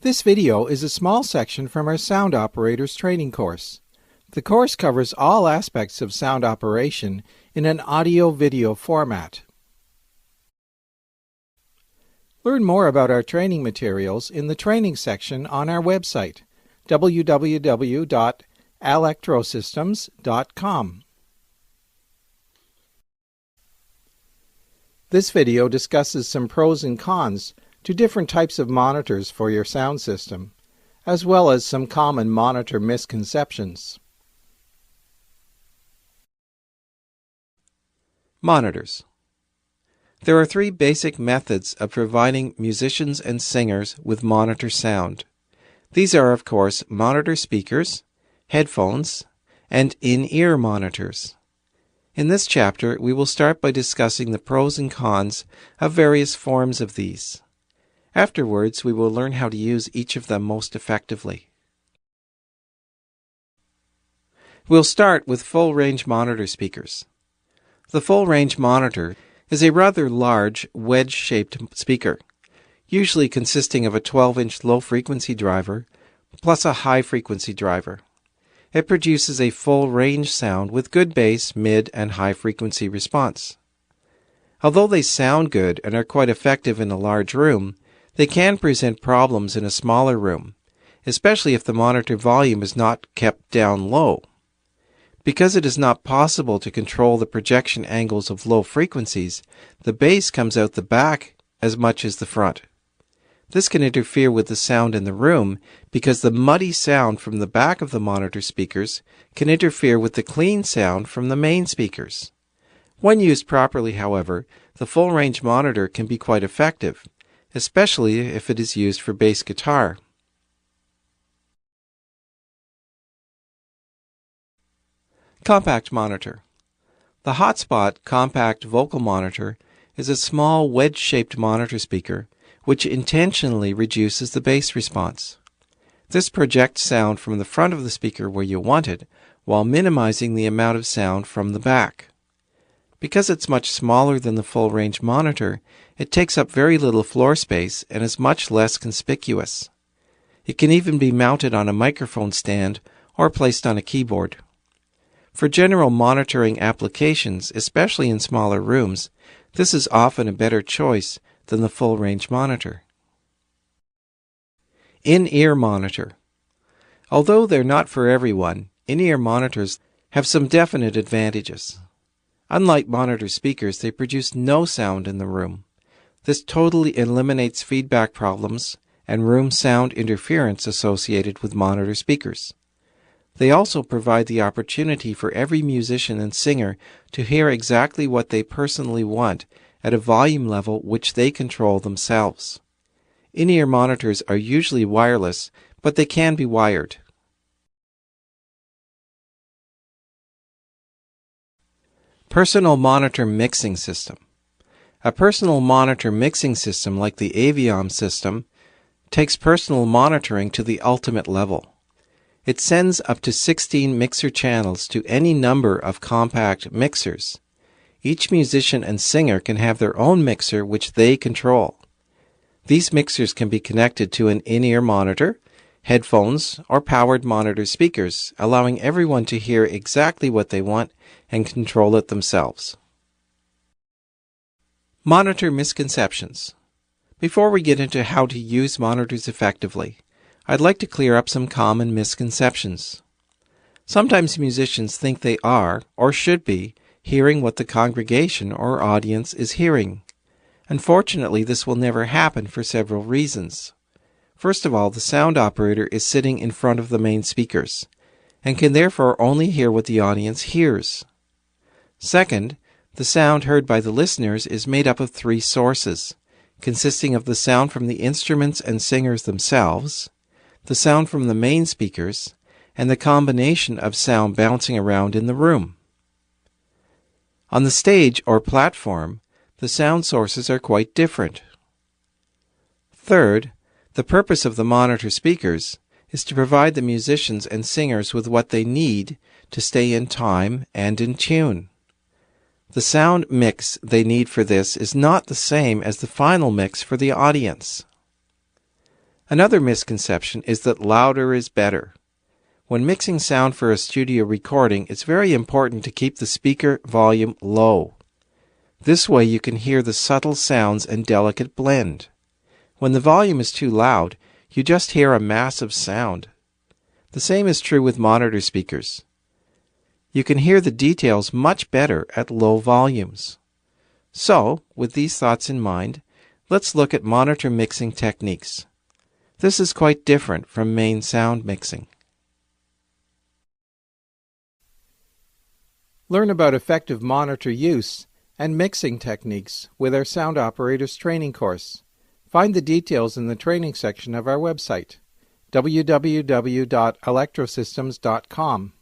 This video is a small section from our Sound Operators training course. The course covers all aspects of sound operation in an audio-video format. Learn more about our training materials in the training section on our website, www.alectrosystems.com. This video discusses some pros and cons to different types of monitors for your sound system, as well as some common monitor misconceptions. Monitors. There are three basic methods of providing musicians and singers with monitor sound. These are, of course, monitor speakers, headphones, and in-ear monitors. In this chapter, we will start by discussing the pros and cons of various forms of these. Afterwards, we will learn how to use each of them most effectively. We'll start with full-range monitor speakers. The full-range monitor is a rather large, wedge-shaped speaker, usually consisting of a 12-inch low-frequency driver plus a high-frequency driver. It produces a full-range sound with good bass, mid, and high-frequency response. Although they sound good and are quite effective in a large room, they can present problems in a smaller room, especially if the monitor volume is not kept down low. Because it is not possible to control the projection angles of low frequencies, the bass comes out the back as much as the front. This can interfere with the sound in the room because the muddy sound from the back of the monitor speakers can interfere with the clean sound from the main speakers. When used properly, however, the full-range monitor can be quite effective, especially if it is used for bass guitar. Compact monitor. The Hotspot compact vocal monitor is a small wedge-shaped monitor speaker which intentionally reduces the bass response. This projects sound from the front of the speaker where you want it, while minimizing the amount of sound from the back. Because it's much smaller than the full-range monitor, it takes up very little floor space and is much less conspicuous. It can even be mounted on a microphone stand or placed on a keyboard. For general monitoring applications, especially in smaller rooms, this is often a better choice than the full-range monitor. In-ear monitor. Although they're not for everyone, in-ear monitors have some definite advantages. Unlike monitor speakers, they produce no sound in the room. This totally eliminates feedback problems and room sound interference associated with monitor speakers. They also provide the opportunity for every musician and singer to hear exactly what they personally want at a volume level which they control themselves. In-ear monitors are usually wireless, but they can be wired. Personal monitor mixing system. A personal monitor mixing system like the Aviom system takes personal monitoring to the ultimate level. It sends up to 16 mixer channels to any number of compact mixers. Each musician and singer can have their own mixer which they control. These mixers can be connected to an in-ear monitor, headphones, or powered monitor speakers, allowing everyone to hear exactly what they want and control it themselves. Monitor misconceptions. Before we get into how to use monitors effectively, I'd like to clear up some common misconceptions. Sometimes musicians think they are, or should be, hearing what the congregation or audience is hearing. Unfortunately, this will never happen for several reasons. First of all, the sound operator is sitting in front of the main speakers, and can therefore only hear what the audience hears. Second, the sound heard by the listeners is made up of three sources, consisting of the sound from the instruments and singers themselves, the sound from the main speakers, and the combination of sound bouncing around in the room. On the stage or platform, the sound sources are quite different. Third, the purpose of the monitor speakers is to provide the musicians and singers with what they need to stay in time and in tune. The sound mix they need for this is not the same as the final mix for the audience. Another misconception is that louder is better. When mixing sound for a studio recording, it's very important to keep the speaker volume low. This way you can hear the subtle sounds and delicate blend. When the volume is too loud, you just hear a massive sound. The same is true with monitor speakers. You can hear the details much better at low volumes. So, with these thoughts in mind, let's look at monitor mixing techniques. This is quite different from main sound mixing. Learn about effective monitor use and mixing techniques with our Sound Operators Training course. Find the details in the training section of our website, www.electrosystems.com.